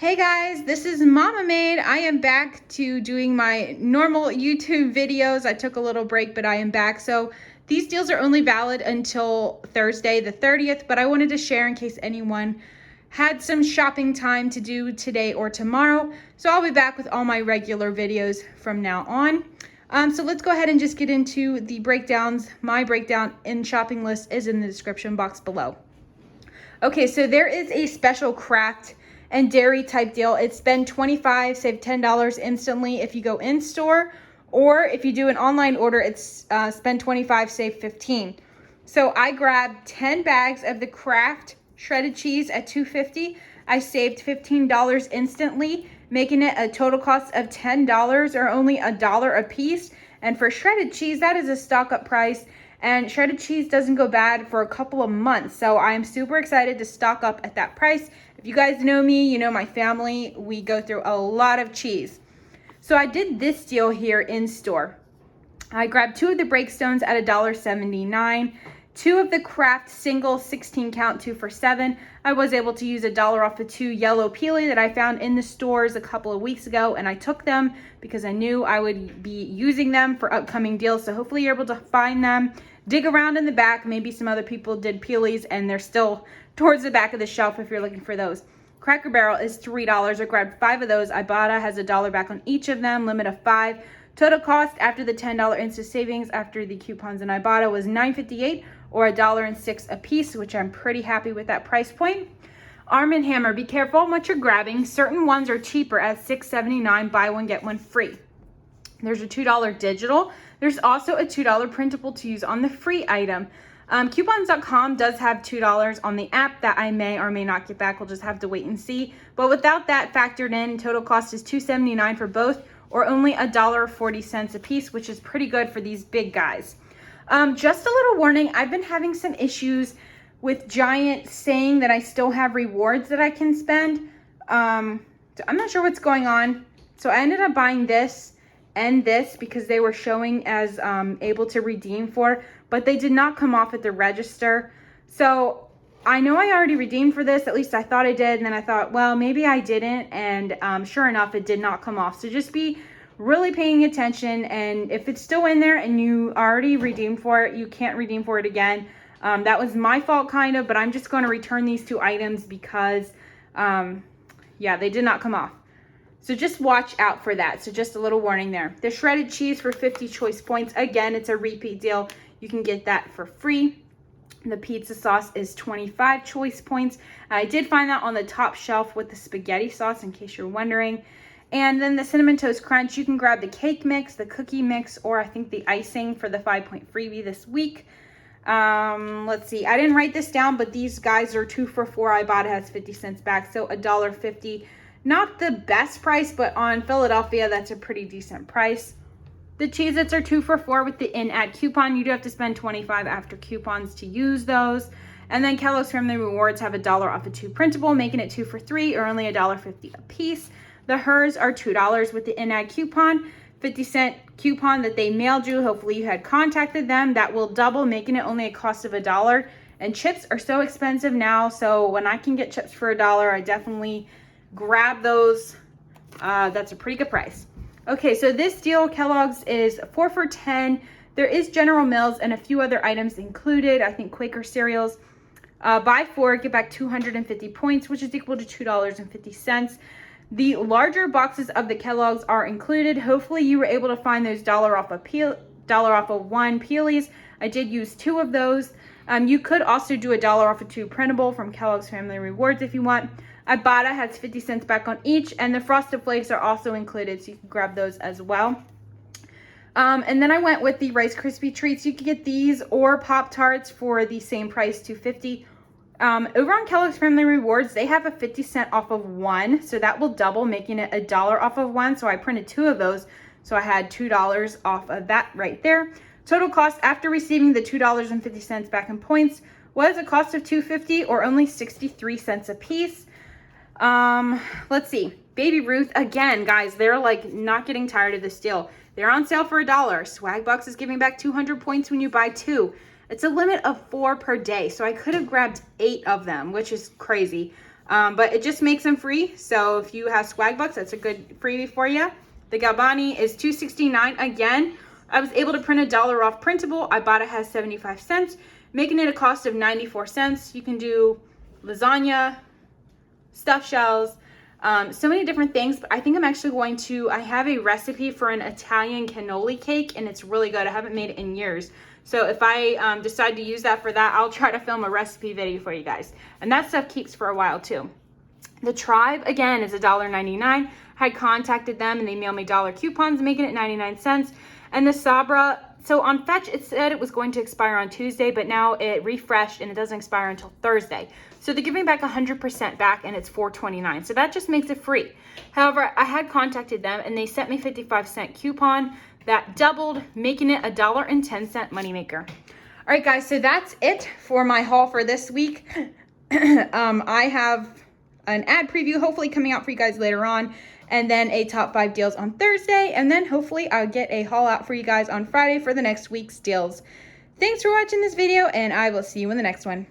Hey guys, this is Mama Made. I am back to doing my normal YouTube videos. I took a little break, but I am back. So these deals are only valid until Thursday the 30th, but I wanted to share in case anyone had some shopping time to do today or tomorrow. So I'll be back with all my regular videos from now on. So let's go ahead and just get into the breakdowns. My breakdown and shopping list is in the description box below. Okay, so there is a special Kraft and dairy type deal. It's spend $25, save $10 instantly if you go in store, or if you do an online order, it's spend 25, save 15. So I grabbed 10 bags of the Kraft shredded cheese at $2.50. I saved $15 instantly, making it a total cost of $10 or only $1 a piece. And for shredded cheese, that is a stock up price. And shredded cheese doesn't go bad for a couple of months. So I'm super excited to stock up at that price. If you guys know me, you know my family, we go through a lot of cheese. So I did this deal here in store. I grabbed 2 of the breakstones at $1.79. 2 of the Kraft single 16 count 2 for $7. I was able to use $1 off of 2 yellow pealie that I found in the stores a couple of weeks ago, and I took them because I knew I would be using them for upcoming deals. So hopefully you're able to find them. Dig around in the back. Maybe some other people did pealies and they're still towards the back of the shelf if you're looking for those. Cracker Barrel is $3. I grabbed 5 of those. Ibotta has $1 back on each of them, limit of 5. Total cost after the $10 instant savings after the coupons in Ibotta was $9.58 or $1.06 a piece, which I'm pretty happy with that price point. Arm & Hammer, be careful what you're grabbing. Certain ones are cheaper at $6.79, buy one, get one free. There's a $2 digital. There's also a $2 printable to use on the free item. Coupons.com does have $2 on the app that I may or may not get back. We'll just have to wait and see. But without that factored in, total cost is $2.79 for both, or only $1.40 a piece, which is pretty good for these big guys. Just a little warning, I've been having some issues with Giant saying that I still have rewards that I can spend. So I'm not sure what's going on. So I ended up buying this and this because they were showing as able to redeem for, but they did not come off at the register. So I know I already redeemed for this, at least I thought I did, and then I thought, well, maybe I didn't, and sure enough, it did not come off. So just be really paying attention, and if it's still in there and you already redeemed for it, you can't redeem for it again. That was my fault kind of, but I'm just going to return these 2 items because, yeah, they did not come off. So just watch out for that. So just a little warning there. The shredded cheese for 50 choice points. Again, it's a repeat deal. You can get that for free. The pizza sauce is 25 choice points. I did find that on the top shelf with the spaghetti sauce, in case you're wondering. And then the Cinnamon Toast Crunch, you can grab the cake mix, the cookie mix, or I think the icing for the 5-point freebie this week. Let's see. I didn't write this down, but these guys are 2 for $4. Ibotta has 50 cents back, so $1.50. Not the best price, but on Philadelphia, that's a pretty decent price. The Cheez-Its are 2 for $4 with the in-ad coupon. You do have to spend $25 after coupons to use those. And then Kellogg's Family Rewards have $1 off of 2 printable, making it 2 for $3 or only $1.50 a piece. The Hers are $2 with the in-ad coupon, 50-cent coupon that they mailed you. Hopefully you had contacted them. That will double, making it only a cost of $1. And chips are so expensive now, so when I can get chips for $1, I definitely grab those. That's a pretty good price. Okay, so this deal, Kellogg's, is 4 for $10. There is General Mills and a few other items included. I think Quaker cereals. Buy 4, get back 250 points, which is equal to $2.50. The larger boxes of the Kellogg's are included. Hopefully you were able to find those $1 off of 1 pealies. I did use 2 of those. You could also do $1 off of 2 printable from Kellogg's Family Rewards if you want. Ibotta has 50 cents back on each, and the Frosted Flakes are also included, so you can grab those as well. And then I went with the Rice Krispie treats. You could get these or Pop-Tarts for the same price, $2.50. Over on Kellogg's Family Rewards, they have a 50 cent off of 1, so that will double, making it $1 off of 1. So I printed 2 of those, so I had $2 off of that right there. Total cost after receiving the $2.50 back in points was a cost of $2.50 or only 63 cents a piece. Let's see. Baby Ruth, again, guys, they're like not getting tired of this deal. They're on sale for $1. Swagbucks is giving back 200 points when you buy 2. It's a limit of 4 per day, so I could have grabbed 8 of them, which is crazy. but it just makes them free. So if you have swagbucks, that's a good freebie for you. The Galbani is $2.69. Again, I was able to print $1 off printable. I bought it has 75 cents, making it a cost of 94 cents. You can do lasagna, stuffed shells, so many different things. But I think I'm actually going to, I have a recipe for an Italian cannoli cake, and it's really good. I haven't made it in years. So if I decide to use that for that, I'll try to film a recipe video for you guys. And that stuff keeps for a while too. The Tribe, again, is $1.99. I had contacted them and they mailed me dollar coupons, making it 99 cents. And the Sabra, so on Fetch, it said it was going to expire on Tuesday, but now it refreshed and it doesn't expire until Thursday. So they're giving back 100% back, and it's $4.29. So that just makes it free. However, I had contacted them and they sent me 55-cent coupon that doubled, making it $1.10 moneymaker. All right, guys, so that's it for my haul for this week. I have an ad preview hopefully coming out for you guys later on, and then a top 5 deals on Thursday, and then hopefully I'll get a haul out for you guys on Friday for the next week's deals. Thanks for watching this video, and I will see you in the next one.